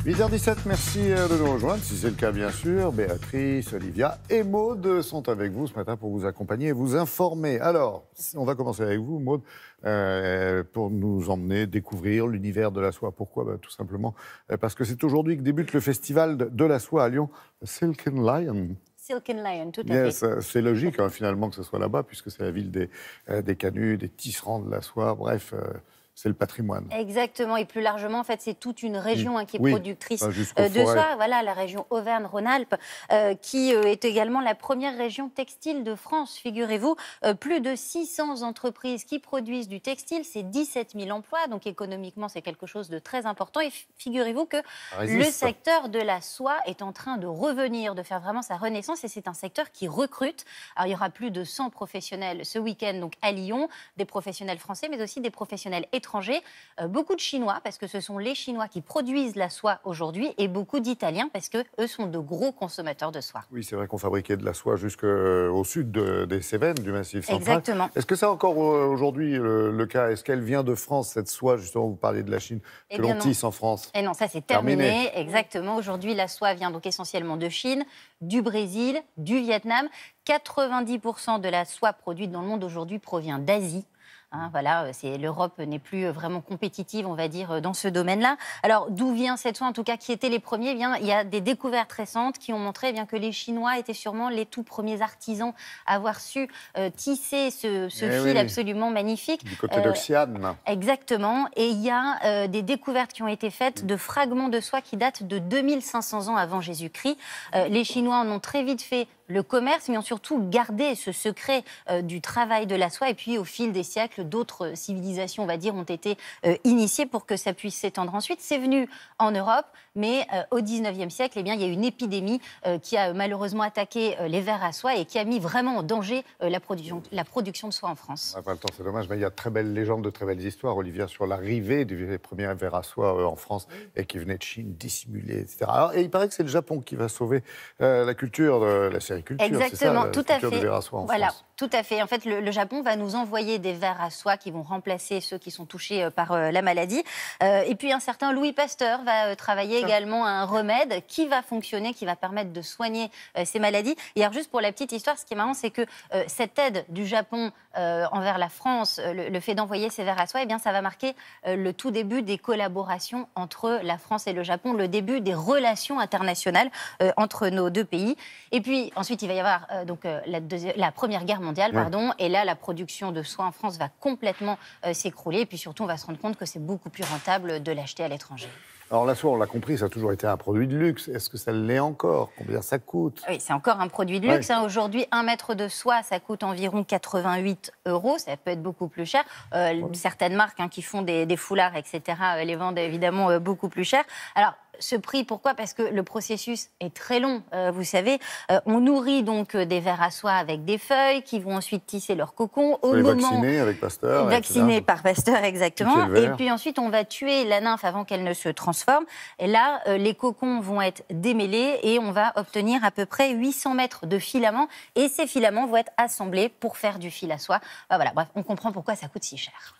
8h17, merci de nous rejoindre. Si c'est le cas, bien sûr, Béatrice, Olivia et Maude sont avec vous ce matin pour vous accompagner et vous informer. Alors, on va commencer avec vous, Maude, pour nous emmener découvrir l'univers de la soie. Pourquoi ? Tout simplement parce que c'est aujourd'hui que débute le festival de la soie à Lyon, Silk and Lion. Silk and Lion, tout à fait. C'est logique finalement que ce soit là-bas, puisque c'est la ville des canuts, des tisserands de la soie, bref... c'est le patrimoine. Exactement, et plus largement, en fait, c'est toute une région qui est productrice de soie. Voilà, la région Auvergne-Rhône-Alpes, qui est également la première région textile de France. Figurez-vous, plus de 600 entreprises qui produisent du textile, c'est 17 000 emplois, donc économiquement, c'est quelque chose de très important. Et figurez-vous que le secteur de la soie est en train de revenir, de faire vraiment sa renaissance, et c'est un secteur qui recrute. Alors, il y aura plus de 100 professionnels ce week-end, donc à Lyon, des professionnels français, mais aussi des professionnels étrangers, beaucoup de Chinois, parce que ce sont les Chinois qui produisent la soie aujourd'hui, et beaucoup d'Italiens, parce qu'eux sont de gros consommateurs de soie. Oui, c'est vrai qu'on fabriquait de la soie jusqu'au sud des Cévennes, du Massif central. Exactement. Est-ce que c'est encore aujourd'hui le cas ? Est-ce qu'elle vient de France, cette soie, justement, vous parlez de la Chine, que l'on tisse en France ? Et non, ça c'est terminé. Exactement. Aujourd'hui, la soie vient donc essentiellement de Chine, du Brésil, du Vietnam. 90% de la soie produite dans le monde aujourd'hui provient d'Asie. Voilà, l'Europe n'est plus vraiment compétitive, on va dire, dans ce domaine-là. Alors, d'où vient cette soie, en tout cas, qui étaient les premiers ? Eh bien, il y a des découvertes récentes qui ont montré que les Chinois étaient sûrement les tout premiers artisans à avoir su tisser ce fil absolument magnifique. Du côté de Xi'an. Exactement. Et il y a des découvertes qui ont été faites de fragments de soie qui datent de 2500 ans avant Jésus-Christ. Les Chinois en ont très vite fait le commerce, mais ont surtout gardé ce secret du travail de la soie. Et puis, au fil des siècles, d'autres civilisations, on va dire, ont été initiées pour que ça puisse s'étendre ensuite. C'est venu en Europe, mais au 19e siècle, il y a eu une épidémie qui a malheureusement attaqué les vers à soie et qui a mis vraiment en danger la production de soie en France. Pas le temps, c'est dommage, mais il y a de très belles légendes, de très belles histoires, Olivia, sur l'arrivée des premiers vers à soie en France et qui venaient de Chine, dissimulés, etc. Alors, et il paraît que c'est le Japon qui va sauver la culture de la sériculture. Exactement, tout à fait. De vers à soie en France. Tout à fait. En fait, le Japon va nous envoyer des vers à soie qui vont remplacer ceux qui sont touchés par la maladie. Et puis, un certain Louis Pasteur va travailler également à un remède qui va fonctionner, qui va permettre de soigner ces maladies. Et alors, juste pour la petite histoire, ce qui est marrant, c'est que cette aide du Japon envers la France, le fait d'envoyer ces vers à soie, ça va marquer le tout début des collaborations entre la France et le Japon, le début des relations internationales entre nos deux pays. Et puis, ensuite, il va y avoir la Première Guerre mondiale, et là, la production de soie en France va complètement s'écrouler. Et puis surtout, on va se rendre compte que c'est beaucoup plus rentable de l'acheter à l'étranger. Alors la soie, on l'a compris, ça a toujours été un produit de luxe. Est-ce que ça l'est encore ? Combien ça coûte ? Oui, c'est encore un produit de luxe. Aujourd'hui, 1 mètre de soie, ça coûte environ 88 €. Ça peut être beaucoup plus cher. Certaines marques qui font des foulards, etc., les vendent évidemment beaucoup plus cher. Alors, ce prix, pourquoi ? Parce que le processus est très long. Vous savez, on nourrit donc des vers à soie avec des feuilles qui vont ensuite tisser leur cocon. Vaccinés avec Pasteur. Vaccinés par Pasteur, exactement. Et puis ensuite, on va tuer la nymphe avant qu'elle ne se transforme. Et là, les cocons vont être démêlés et on va obtenir à peu près 800 mètres de filaments. Et ces filaments vont être assemblés pour faire du fil à soie. Voilà, bref, on comprend pourquoi ça coûte si cher.